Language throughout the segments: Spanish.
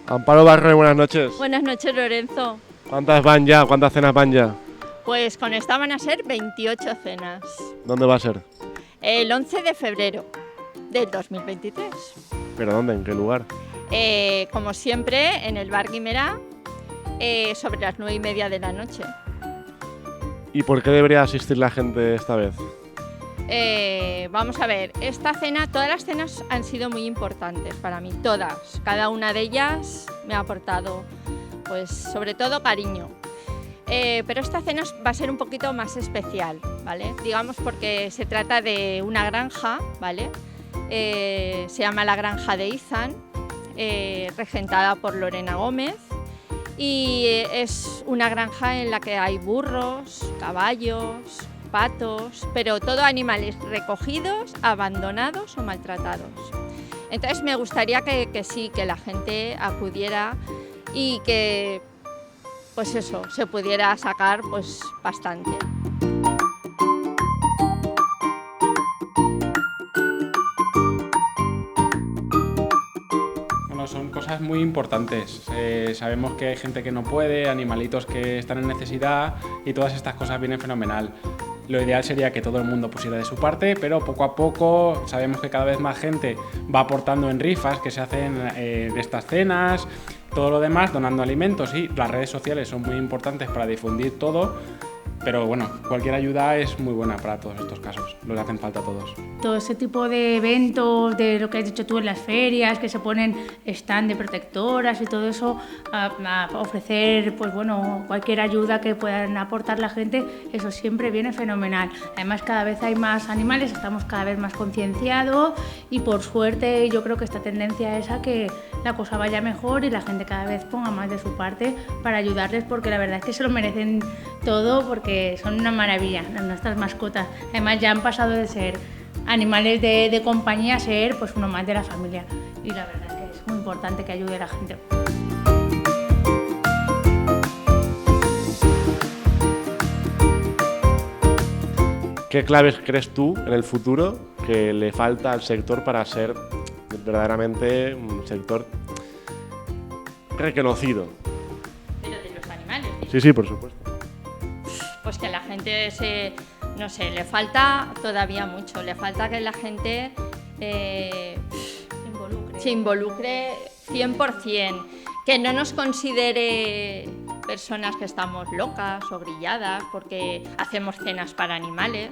Amparo Barro, buenas noches. Buenas noches, Lorenzo. ¿Cuántas van ya? ¿Cuántas cenas van ya? Pues con esta van a ser 28 cenas. ¿Dónde va a ser? El 11 de febrero del 2023. ¿Pero dónde? ¿En qué lugar? Como siempre, en el Bar Guimerá, sobre las 9:30 de la noche. ¿Y por qué debería asistir la gente esta vez? Vamos a ver, esta cena, todas las cenas han sido muy importantes para mí, todas. Cada una de ellas me ha aportado, pues, sobre todo cariño. Pero esta cena va a ser un poquito más especial, ¿vale? Digamos porque se trata de una granja, ¿vale? Se llama la Granja de Izan, regentada por Lorena Gómez. Y es una granja en la que hay burros, caballos, patos, pero todo animales recogidos, abandonados o maltratados. Entonces me gustaría que la gente acudiera y que, pues eso, se pudiera sacar pues bastante. Bueno, son cosas muy importantes. Sabemos que hay gente que no puede, animalitos que están en necesidad y todas estas cosas vienen fenomenal. Lo ideal sería que todo el mundo pusiera de su parte, pero poco a poco sabemos que cada vez más gente va aportando en rifas que se hacen de estas cenas, todo lo demás, donando alimentos, y las redes sociales son muy importantes para difundir todo, pero bueno, cualquier ayuda es muy buena para todos estos casos, lo que hacen falta a todos. Todo ese tipo de eventos, de lo que has dicho tú en las ferias, que se ponen stand de protectoras y todo eso, a ofrecer, pues bueno, cualquier ayuda que puedan aportar la gente, eso siempre viene fenomenal. Además, cada vez hay más animales, estamos cada vez más concienciados y por suerte yo creo que esta tendencia es a que la cosa vaya mejor y la gente cada vez ponga más de su parte para ayudarles, porque la verdad es que se lo merecen todo, porque son una maravilla nuestras mascotas. Además, ya han pasado de ser animales de compañía a ser pues uno más de la familia, y la verdad es que es muy importante que ayude a la gente. ¿Qué claves crees tú en el futuro que le falta al sector para ser verdaderamente un sector reconocido? Pero de los animales. Sí, por supuesto. Pues que la gente le falta todavía mucho, le falta que la gente se involucre 100%, que no nos considere personas que estamos locas o grilladas porque hacemos cenas para animales.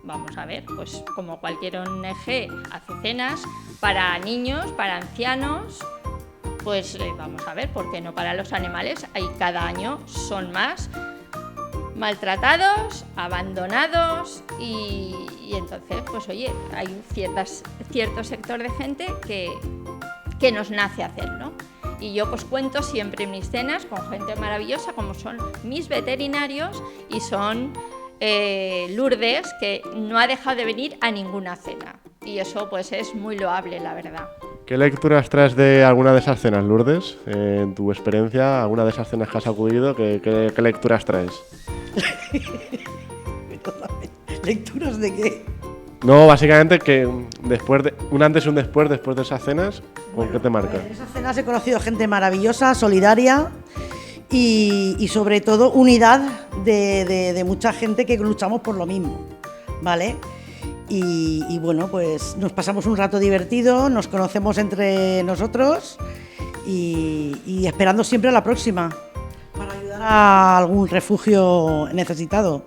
Vamos a ver, pues como cualquier ONG hace cenas para niños, para ancianos, pues vamos a ver, ¿por qué no para los animales? Ahí cada año son más maltratados, abandonados y entonces, pues oye, hay cierto sector de gente que nos nace hacerlo. Y yo pues cuento siempre en mis cenas con gente maravillosa como son mis veterinarios y son Lourdes, que no ha dejado de venir a ninguna cena. Y eso pues es muy loable, la verdad. ¿Qué lecturas traes de alguna de esas cenas, Lourdes? En tu experiencia, alguna de esas cenas que has acudido, ¿qué lecturas traes? ¿Lecturas de qué? No, básicamente que un antes y un después de esas cenas, ¿con qué te marca? En esas cenas he conocido gente maravillosa, solidaria y sobre todo unidad de mucha gente que luchamos por lo mismo, ¿vale? Y bueno, pues nos pasamos un rato divertido, nos conocemos entre nosotros y esperando siempre a la próxima para ayudar a algún refugio necesitado.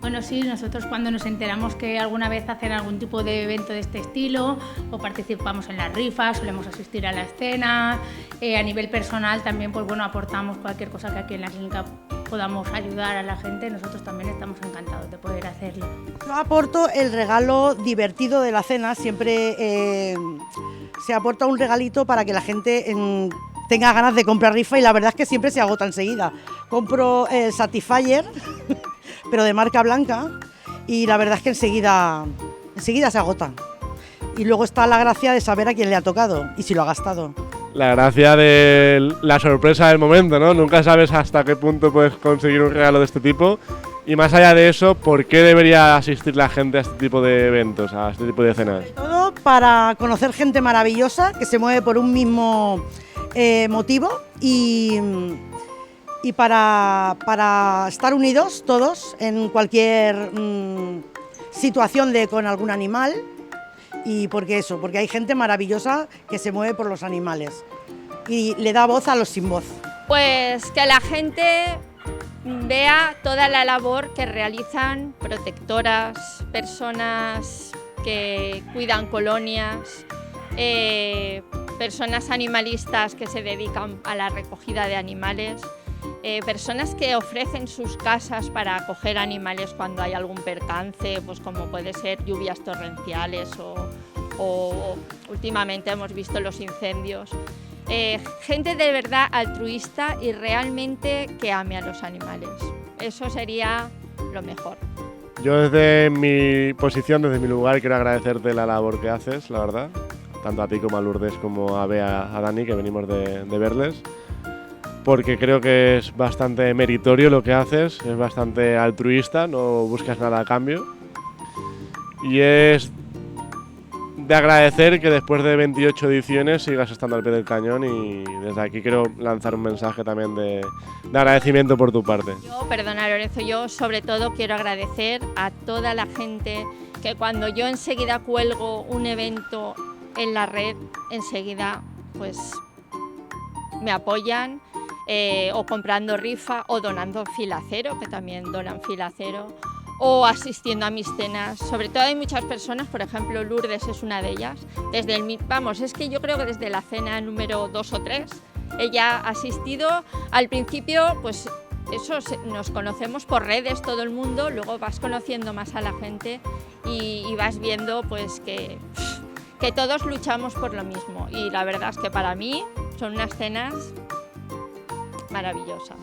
Bueno, sí, nosotros cuando nos enteramos que alguna vez hacen algún tipo de evento de este estilo o participamos en las rifas, solemos asistir a la escena, a nivel personal también, pues bueno, aportamos cualquier cosa que aquí en la clínica podamos ayudar a la gente, nosotros también estamos encantados de poder hacerlo. Yo aporto el regalo divertido de la cena, siempre se aporta un regalito para que la gente tenga ganas de comprar rifa, y la verdad es que siempre se agota enseguida. Compro el Satisfyer, pero de marca blanca, y la verdad es que enseguida se agota. Y luego está la gracia de saber a quién le ha tocado y si lo ha gastado. La gracia de la sorpresa del momento, ¿no? Nunca sabes hasta qué punto puedes conseguir un regalo de este tipo. Y más allá de eso, ¿por qué debería asistir la gente a este tipo de eventos, a este tipo de cenas? Sobre todo para conocer gente maravillosa que se mueve por un mismo motivo y para estar unidos todos en cualquier situación con algún animal. Y porque hay gente maravillosa que se mueve por los animales y le da voz a los sin voz. Pues que la gente vea toda la labor que realizan protectoras, personas que cuidan colonias, personas animalistas que se dedican a la recogida de animales, personas que ofrecen sus casas para acoger animales cuando hay algún percance, pues como puede ser lluvias torrenciales o últimamente hemos visto los incendios. Gente de verdad altruista y realmente que ame a los animales. Eso sería lo mejor. Yo desde mi posición, desde mi lugar, quiero agradecerte la labor que haces, la verdad. Tanto a ti como a Lourdes, como a Bea, a Dani, que venimos de verles. Porque creo que es bastante meritorio lo que haces, es bastante altruista, no buscas nada a cambio. Y es de agradecer que después de 28 ediciones sigas estando al pie del cañón, y desde aquí quiero lanzar un mensaje también de agradecimiento por tu parte. Perdona Lorenzo, yo sobre todo quiero agradecer a toda la gente que cuando yo enseguida cuelgo un evento en la red, enseguida pues me apoyan, o comprando rifa o donando filacero, que también donan filacero, o asistiendo a mis cenas. Sobre todo hay muchas personas, por ejemplo Lourdes es una de ellas, es que yo creo que desde la cena número 2 o 3 ella ha asistido. Al principio pues eso, nos conocemos por redes todo el mundo, luego vas conociendo más a la gente y vas viendo pues que todos luchamos por lo mismo, y la verdad es que para mí son unas cenas maravillosas.